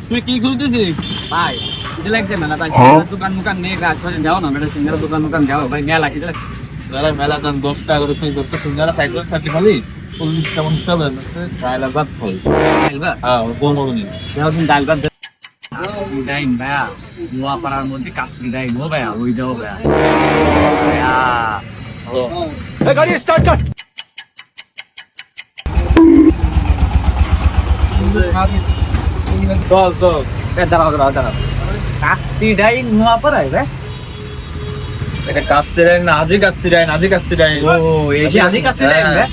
তুই কি খুঁজতেছিস? ভাই কি লাগছে মেলা ভাই? দোকান মুকান নিয়ে কাজ করে যাও না, মেলা সিঙ্গারা দোকান মুকান যাও ভাই, মেলা কি লাগে? মেলা দাম 10 টাকা করে তুই করতে সিঙ্গারা সাইকেল থাকলে খালি 40টা 50টা বের ডাল আর ভাত খাই। আইবা হ্যাঁ কোন মনে নেই। যাও দিন ডাল ভাত ডাইন ভাইয়া, নোয়া পাড়ার মধ্যে কাশ্মীর ডাইন ও ভাইয়া, ওই দাও ভাইয়া ভাইয়া। গাড়ি স্টার্ট কর। চল চল দাঁড়াও দাঁড়াও দাঁড়াও, কাশ্মীর ডাইন নোয়া পাড়ায় ভাই? এটা কাস্তে ডাইন না, আজি কাস্তে ডাইন, আজি কাস্তে ডাইন। ও এসে আদি কাশ্মীর ডাইন ভাই?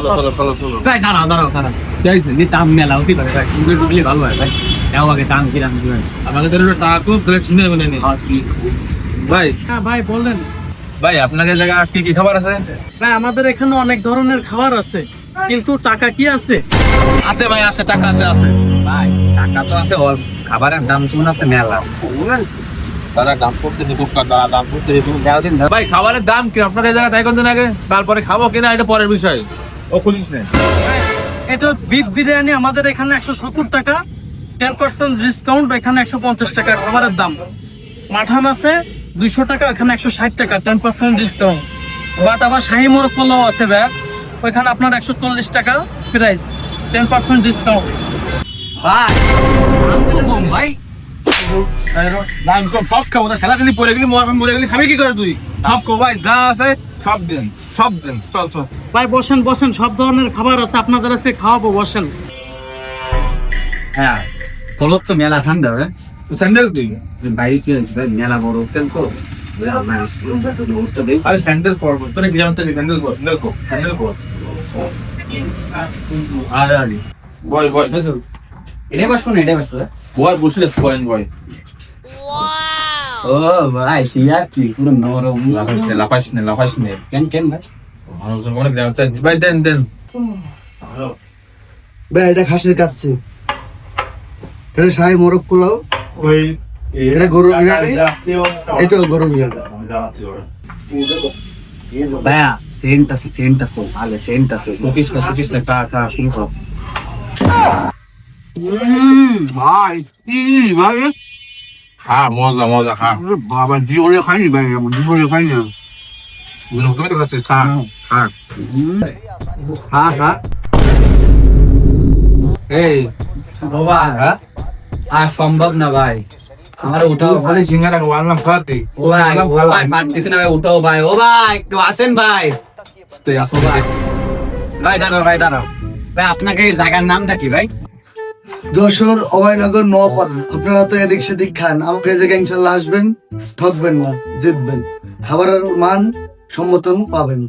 চলো চলো চলো চলো। ভাই দাঁড়াও দাঁড়াও দাঁড়াও, যাইছে নি দাম মেলা হতে পারে ভাই, তুমি ঢুকলে ভালো হয় ভাই। যাও আগে দাম কি দাম দিবেন? আমাকে তো টাকা খুব কালেকশন নেই বলে নি ভাই। হ্যাঁ ভাই বলেন। ভাই আপনাদের জায়গা কি কি খাবার আছে? ভাই আমাদের এখানে অনেক ধরনের খাবার আছে, কিন্তু টাকা কি আছে? আছে ভাই, আছে, টাকা আছে, আছে ভাই টাকা তো আছে, ওর খাবারের দাম শুনুন আপনি মেলা। দাদা দাম করতে নি খুব দাদা দাম করতে নি। যাও দিন ভাই খাবারের দাম কি আপনাদের জায়গা তাই কোন দিন আগে, তারপরে খাবো কিনা এটা পরের বিষয়। ও খুলিস না। এটা বিফ বিরিয়ানি আমাদের এখানে 170 টাকা, 10% ডিসকাউন্ট, এখানে 150 টাকা খাবারের দাম। মাঠান আছে 200 টাকা, এখানে 160 টাকা, 10% ডিসকাউন্ট। বাট আবার শাহী মোরগ পোলাও আছে ভাই, ওইখানে আপনার 140 টাকা প্রাইস, 10% ডিসকাউন্ট। ভাই দাম তো কম ভাই। দাম কম সব খাবো না, খেলা খেলি পরে গেলি মরে গেলি খাবি কি করে তুই? সব খাবো ভাই, যা আছে সব দিন, সব দিন। চল চল ভাই বসেন বসেন, সব ধরনের খাবার আছে আপনাদের কাছে, খাওয়াবো, বসেন। হ্যাঁ ফলক তো মেলা ঠান্ডা ভাই, স্যান্ডেল তুই? বাইরে কি হয়েছে ভাই, মেলা বড় হোটেল তো আপনার অবস্থা বেশ। আরে স্যান্ডেল পরবো তোর কি জানতে স্যান্ডেল কর, স্যান্ডেল কর, স্যান্ডেল কর। আরে আরে বয় বয় এটাই বসবো না, এটাই বসবো। বয় বসলে পয়েন্ট বয়। ও ভাই সিয়ার কি পুরো নরম। লাফাইস নে লাফাইস নে। কেন কেন ভাই? মানুষজন অনেক জানতে ভাই, দেন দেন। ভাই এটা খাসির কাচ্চি, এটা শাহী মোরগ পোলাও, ওই এটা গরু বিরিয়ানি, এটাও গরু বিরিয়ানি। ভাইয়া সেন্ট আছে ভালো সেন্ট আছে। কুকিস না কা কা শুরু কর। ভাই কি ভাই, হ্যাঁ মজা মজা, হ্যাঁ বাবা জীবনে খাইনি ভাই, এমন জীবনে খাইনি। তুমি তো খাচ্ছিস, খা খা। হ্যাঁ হ্যাঁ এই বাবা আর সম্ভব না ভাই, আমার উঠাও ভাই। খালি সিঙ্গারা ওয়াললাম খাতে। ও ভাই ও ভাই পারতেছি না ভাই, উঠাও ভাই। ও ভাই একটু আসেন ভাই। তুই আসো ভাই। ভাই দাঁড়াও ভাই দাঁড়াও ভাই, আপনাকে এই জায়গার নামটা কি ভাই? যশোর অভয়নগর নোয়াপাড়া। আপনারা তো এদিক সেদিক খান, আমাকে এই জায়গায় ইনশাল্লাহ আসবেন, ঠকবেন না, জিতবেন, খাবারের মান সম্মতন পাবেন।